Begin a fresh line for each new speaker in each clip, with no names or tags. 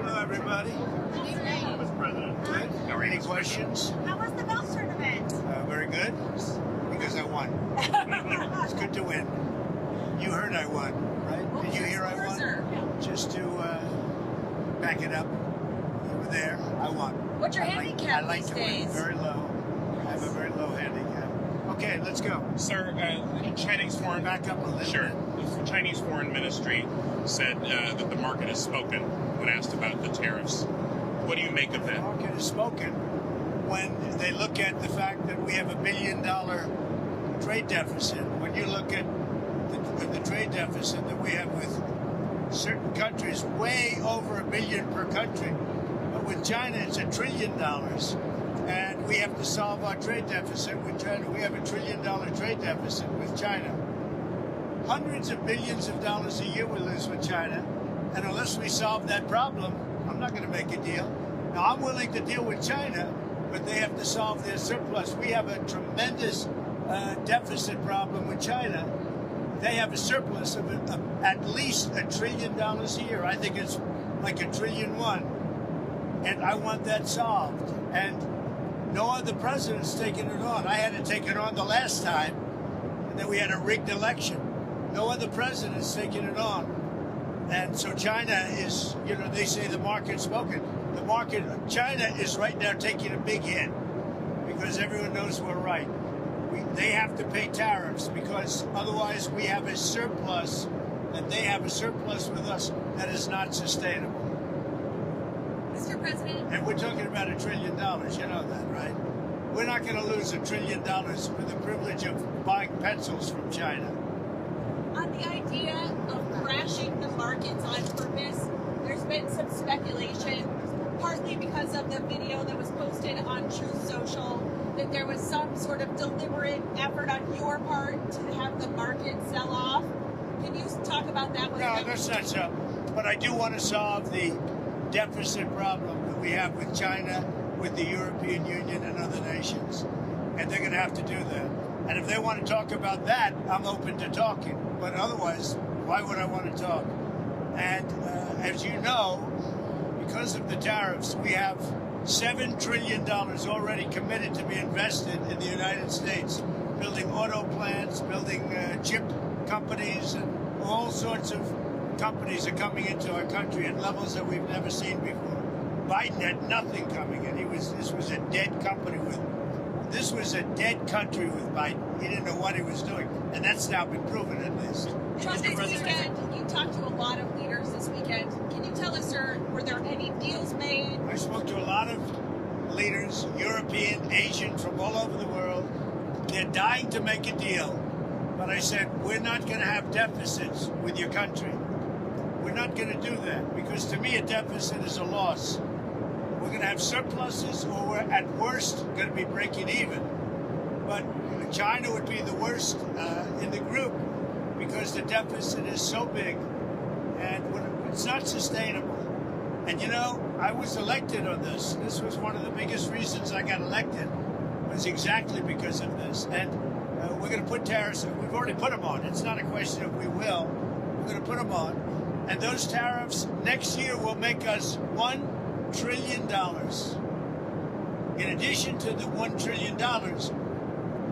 Hello, everybody.
Mr. President.
Good. Any questions?
How was the golf tournament?
Very good, because I won. It's good to win. You heard I won, right? Did you hear I won? Just to back it up, over there, I won.
What's your handicap
I like
these
to win
days?
very low. I have a very low handicap. Okay, let's go.
Sir, Chinese foreign...
Back up a little
Sure.
bit.
The Chinese Foreign Ministry said that the market has spoken when asked about the tariffs. What do you make of
The
that?
market has spoken when they look at the fact that we have $1 billion trade deficit. When you look at the trade deficit that we have with certain countries, way over $1 billion per country. But with China, it's $1 trillion. And we have to solve our trade deficit with China. We have $1 trillion trade deficit with China. Hundreds of billions of dollars a year we lose with China. And unless we solve that problem, I'm not going to make a deal. Now, I'm willing to deal with China, but they have to solve their surplus. We have a tremendous deficit problem with China. They have a surplus of at least $1 trillion a year. I think it's like $1.1 trillion. And I want that solved. And no other president's taken it on. I had to take it on the last time, and then we had a rigged election. No other president's taken it on. And so China is, you know, they say the market's spoken. The market, China is right now taking a big hit because everyone knows we're right. They have to pay tariffs because otherwise we have a surplus and they have a surplus with us that is not sustainable.
Mr. President.
And we're talking about $1 trillion. You know that, right? We're not going to lose $1 trillion for the privilege of buying pencils from China.
On the idea of crashing the markets on purpose, there's been some speculation, partly because of the video that was posted on Truth Social, that there was some sort of deliberate effort on your part to have the market sell off. Can you talk about that?
No, that's not so. But I do want to solve the deficit problem that we have with China, with the European Union and other nations. And they're going to have to do that. And if they want to talk about that, I'm open to talking. But otherwise, why would I want to talk? And as you know, because of the tariffs, we have $7 trillion already committed to be invested in the United States, building auto plants, building chip companies, and all sorts of companies are coming into our country at levels that we've never seen before. Biden had nothing coming in. This was a dead country with Biden. He didn't know what he was doing, and that's now been proven at least.
Trump, this weekend, you talked to a lot of leaders this weekend. Can you tell us, sir, were there any deals made?
I spoke to a lot of leaders, European, Asian, from all over the world. They're dying to make a deal. But I said, we're not going to have deficits with your country. We're not going to do that, because to me a deficit is a loss. We're going to have surpluses, or we're at worst going to be breaking even. But China would be the worst in the group because the deficit is so big and it's not sustainable. And you know, I was elected on this. This was one of the biggest reasons I got elected, was exactly because of this. And we're going to put tariffs, we've already put them on. It's not a question of we will. We're going to put them on. And those tariffs next year will make us $1 trillion. In addition to the $1 trillion,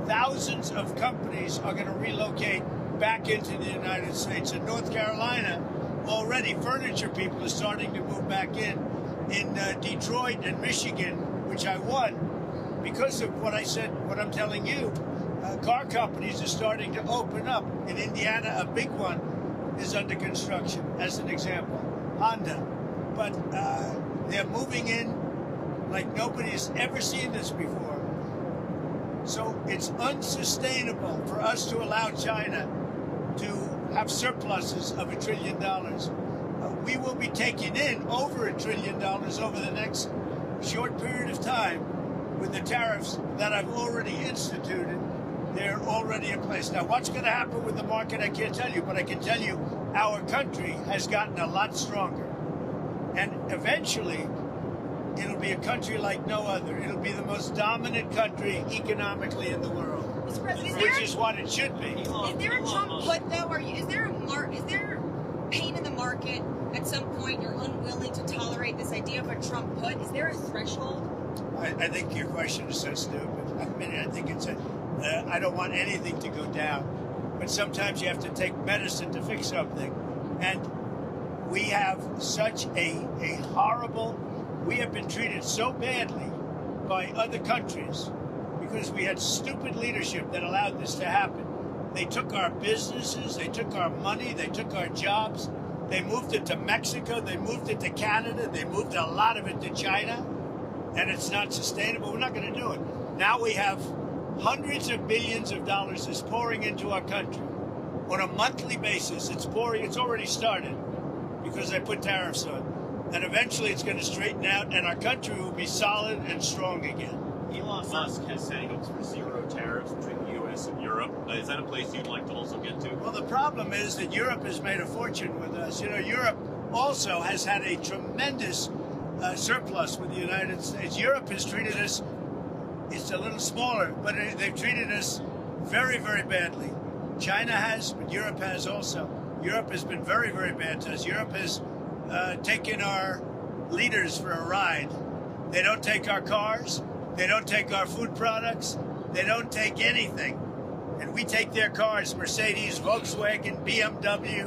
thousands of companies are going to relocate back into the United States. In North Carolina, already furniture people are starting to move back in. In Detroit and Michigan, which I won, because of what I said, what I'm telling you, car companies are starting to open up. In Indiana, a big one is under construction, as an example, Honda. But they're moving in like nobody's ever seen this before. So it's unsustainable for us to allow China to have surpluses of $1 trillion. We will be taking in over $1 trillion over the next short period of time with the tariffs that I've already instituted. They're already in place. Now, what's going to happen with the market, I can't tell you, but I can tell you our country has gotten a lot stronger. And eventually, it'll be a country like no other. It'll be the most dominant country economically in the world,
Mr. President,
which is what it should be.
Is there a Trump put, though? Is there pain in the market at some point you're unwilling to tolerate this idea of a Trump put, is there a threshold?
I think your question is so stupid. I mean, I think it's I don't want anything to go down, but sometimes you have to take medicine to fix something. And we have such a horrible, we have been treated so badly by other countries because we had stupid leadership that allowed this to happen. They took our businesses, they took our money, they took our jobs, they moved it to Mexico, they moved it to Canada, they moved a lot of it to China, and it's not sustainable. We're not going to do it. Now we have hundreds of billions of dollars is pouring into our country. On a monthly basis, it's pouring, it's already started because they put tariffs on. And eventually it's going to straighten out and our country will be solid and strong again.
Elon Musk has said he hopes for zero tariffs between the U.S. and Europe. Is that a place you'd like to also get to?
Well, the problem is that Europe has made a fortune with us. You know, Europe also has had a tremendous surplus with the United States. Europe has treated us, it's a little smaller, but they've treated us very, very badly. China has, but Europe has also. Europe has been very, very bad to us. Europe has taken our leaders for a ride. They don't take our cars. They don't take our food products. They don't take anything. And we take their cars, Mercedes, Volkswagen, BMW.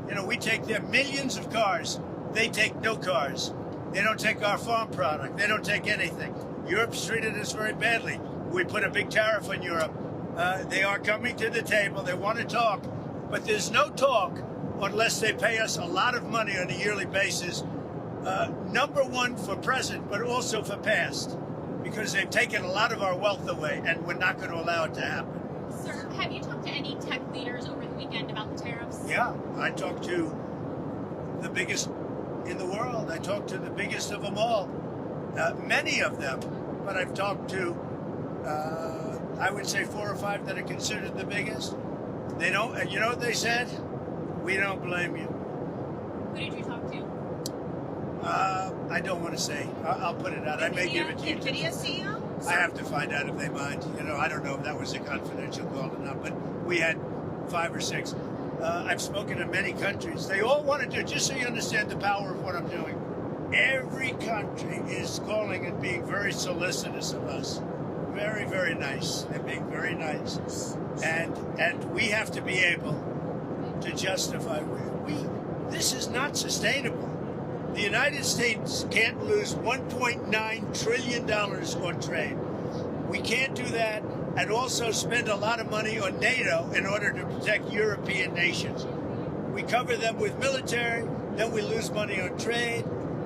You know, we take their millions of cars. They take no cars. They don't take our farm product. They don't take anything. Europe's treated us very badly. We put a big tariff on Europe. They are coming to the table. They want to talk. But there's no talk unless they pay us a lot of money on a yearly basis. Number one for present, but also for past. Because they've taken a lot of our wealth away, and we're not going to allow it to happen.
Sir, have you talked to any tech leaders over the weekend about the tariffs?
Yeah, I talked to the biggest in the world. I talked to the biggest of them all. Many of them, but I've talked to, I would say 4 or 5 that are considered the biggest. They don't, you know what they said? We don't blame you.
Who did you talk to?
I don't want to say. I'll put it out. I may give it to you.
NVIDIA CEO?
I have to find out if they mind. You know, I don't know if that was a confidential call or not, but we had 5 or 6. I've spoken to many countries. They all want to do, just so you understand the power of what I'm doing. Every country is calling and being very solicitous of us. Very, very nice. They're being very nice. And we have to be able to justify. This is not sustainable. The United States can't lose $1.9 trillion on trade. We can't do that and also spend a lot of money on NATO in order to protect European nations. We cover them with military, then we lose money on trade.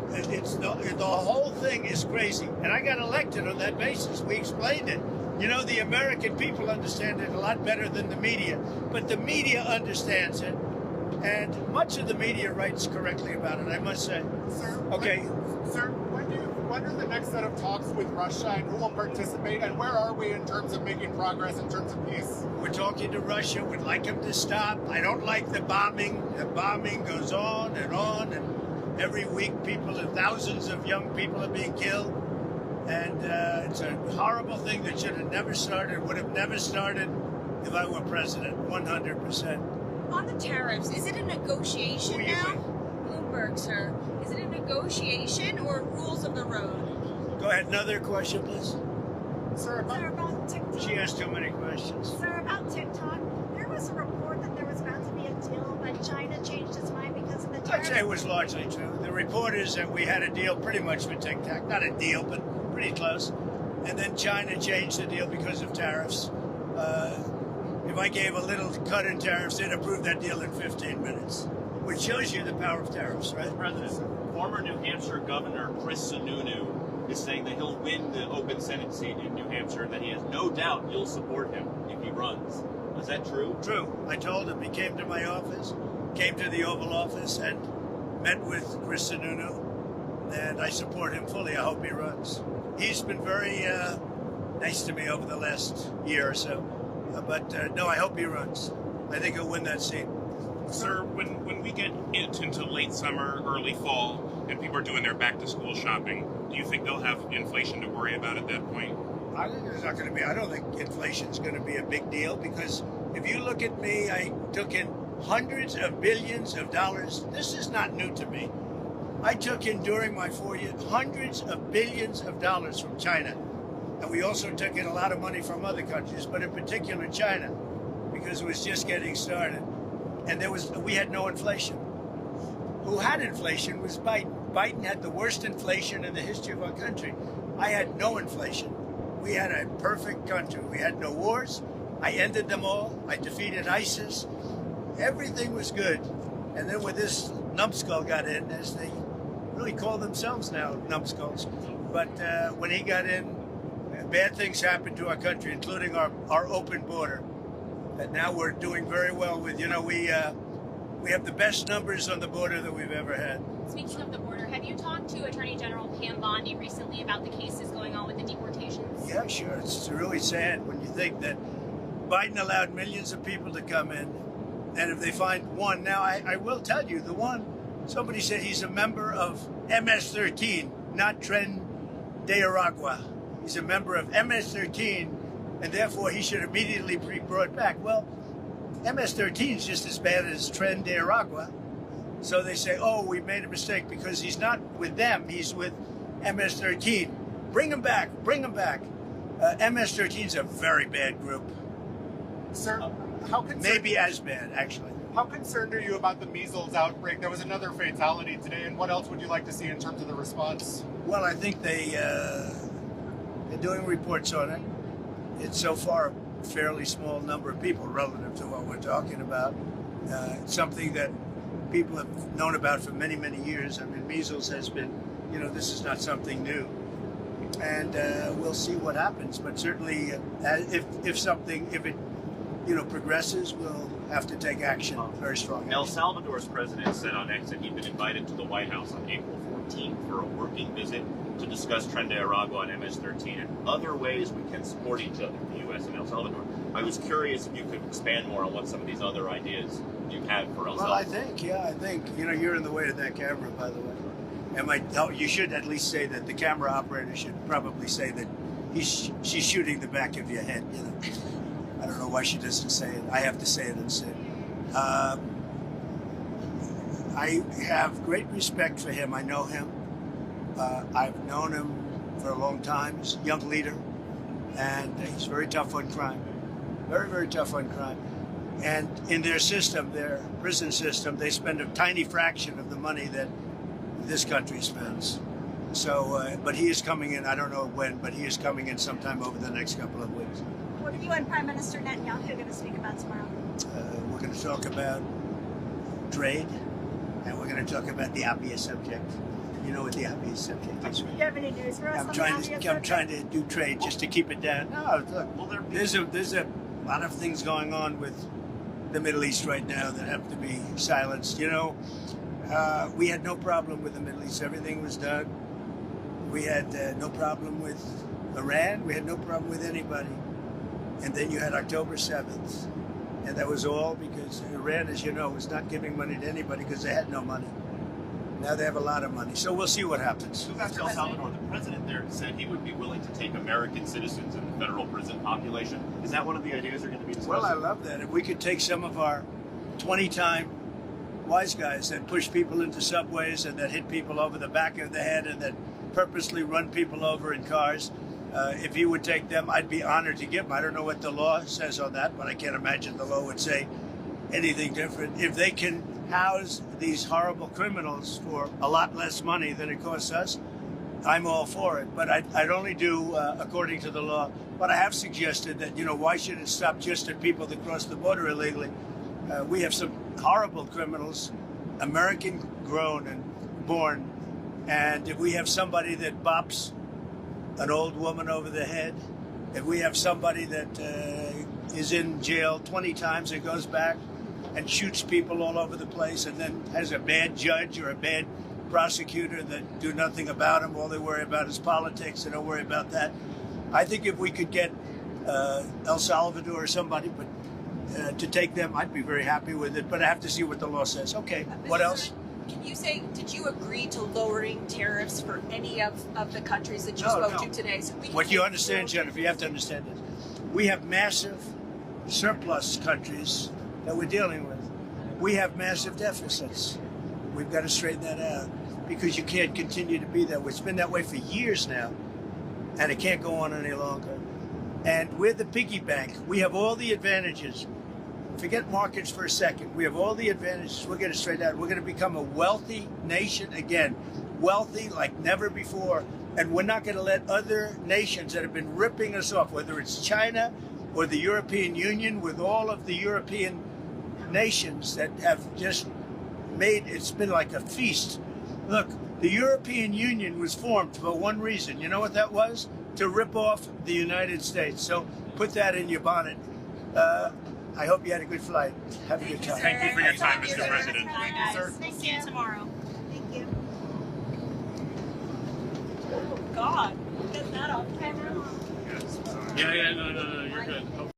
The whole thing is crazy. And I got elected on that basis. We explained it. You know, the American people understand it a lot better than the media, but the media understands it. And much of the media writes correctly about it, I must say.
Sir,
Okay.
When are the next set of talks with Russia, and who will participate, and where are we in terms of making progress in terms of peace?
We're talking to Russia. We'd like them to stop. I don't like the bombing. The bombing goes on, and every week thousands of young people are being killed. And it's a horrible thing that should have never started, would have never started if I were president, 100%.
On the tariffs, is it a negotiation
Who are you
now? Bloomberg, sir. Is it a negotiation or rules of the road?
Go ahead, another question, please.
Sir,
About TikTok.
She asked too many questions.
Sir, about TikTok, there was a report that there was about to be a deal, but China changed its mind because of the
I'd
tariffs.
say it was largely true. The report is that we had a deal pretty much with TikTok. Not a deal, but pretty close. And then China changed the deal because of tariffs. If I gave a little cut in tariffs, they'd approve that deal in 15 minutes, which shows you the power of tariffs, right?
President, former New Hampshire Governor Chris Sununu is saying that he'll win the open Senate seat in New Hampshire and that he has no doubt you'll support him if he runs. Is that true?
True. I told him. He came to my office, came to the Oval Office, and met with Chris Sununu, and I support him fully. I hope he runs. He's been very nice to me over the last year or so. But no, I hope he runs. I think he'll win that seat.
Sir, when we get into late summer, early fall, and people are doing their back-to-school shopping, do you think they'll have inflation to worry about at that point?
I think there's not going to be. I don't think inflation's going to be a big deal because if you look at me, I took in hundreds of billions of dollars. This is not new to me. I took in during my 4 years hundreds of billions of dollars from China. And we also took in a lot of money from other countries, but in particular China, because it was just getting started. And we had no inflation. Who had inflation was Biden. Biden had the worst inflation in the history of our country. I had no inflation. We had a perfect country. We had no wars. I ended them all. I defeated ISIS. Everything was good. And then when this numbskull got in, as they really call themselves now, numbskulls, but when he got in, bad things happened to our country, including our open border. That now we're doing very well with. We have the best numbers on the border that we've ever had.
Speaking of the border, have you talked to Attorney General Pam Bondi recently about the cases going on with the deportations?
Yeah, sure. It's really sad when you think that Biden allowed millions of people to come in, and if they find one, now I will tell you, the one, somebody said he's a member of MS-13, not Tren de Aragua. He's a member of MS-13, and therefore he should immediately be brought back. Well, MS-13 is just as bad as Tren de Aragua. So they say, oh, we made a mistake because he's not with them, he's with MS-13. Bring him back, bring him back. MS-13 is a very bad group.
Sir, how concerned,
maybe as bad, actually.
How concerned are you about the measles outbreak? There was another fatality today, and what else would you like to see in terms of the response?
Well, I think they're doing reports on it. It's so far a fairly small number of people relative to what we're talking about. Something that people have known about for many, many years. I mean, measles has been, this is not something new. And we'll see what happens. But certainly, if it progresses, we'll have to take action, very strong action.
El Salvador's president said on X that he'd been invited to the White House on April 14th for a working visit to discuss Tren de Aragua and MS-13 and other ways we can support each other, the U.S. and El Salvador. I was curious if you could expand more on what some of these other ideas you had for El Salvador.
Well, I think, you're in the way of that camera, by the way. You should at least say that the camera operator should probably say that she's shooting the back of your head, I don't know why she doesn't say it. I have to say it instead. I have great respect for him. I know him. I've known him for a long time. He's a young leader, and he's very tough on crime. Very, very tough on crime. And in their system, their prison system, they spend a tiny fraction of the money that this country spends. So, but he is coming in, I don't know when, but he is coming in sometime over the next couple of weeks.
What are you and Prime Minister Netanyahu going to speak about tomorrow?
We're going to talk about trade, and we're going to talk about the obvious subject. You know what the obvious subject is.
Do you have any news for us on the obvious subject?
I'm trying to do trade just to keep it down. No, look, there's a lot of things going on with the Middle East right now that have to be silenced. We had no problem with the Middle East. Everything was done. We had no problem with Iran. We had no problem with anybody. And then you had October 7th. And that was all because Iran, as you know, was not giving money to anybody because they had no money. Now they have a lot of money. So we'll see what happens.
So back to El Salvador, the president there said he would be willing to take American citizens in the federal prison population. Is that one of the ideas they're going to be discussing?
Well, I love that. If we could take some of our 20-time wise guys that push people into subways and that hit people over the back of the head and that purposely run people over in cars, if he would take them, I'd be honored to give them. I don't know what the law says on that, but I can't imagine the law would say anything different. If they can house these horrible criminals for a lot less money than it costs us, I'm all for it. But I'd only do according to the law. But I have suggested that, why should it stop just at people that cross the border illegally? We have some horrible criminals, American grown and born. And if we have somebody that bops an old woman over the head, if we have somebody that is in jail 20 times and goes back and shoots people all over the place and then has a bad judge or a bad prosecutor that do nothing about him, all they worry about is politics, they don't worry about that. I think if we could get El Salvador or somebody to take them, I'd be very happy with it, but I have to see what the law says. Okay, what else?
Can you say, did you agree to lowering tariffs for any of the countries that you spoke to today? So
what you understand, Jennifer, you have to understand this. We have massive surplus countries that we're dealing with. We have massive deficits. We've got to straighten that out. because you can't continue to be that way. It's been that way for years now, and it can't go on any longer. And we're the piggy bank. We have all the advantages. Forget markets for a second. We have all the advantages. We're going to straight out. We're going to become a wealthy nation again, wealthy like never before. And we're not going to let other nations that have been ripping us off, whether it's China or the European Union, with all of the European nations that have just made, it's been like a feast. Look, the European Union was formed for one reason. You know what that was? To rip off the United States. So put that in your bonnet. I hope you had a good flight. Have a good time.
Thank you for your time, Mr. President.
Bye,
Thank you, sir.
guys. We'll see you tomorrow.
Thank you.
Oh, God. Get that off camera.
Yeah, no, you're good.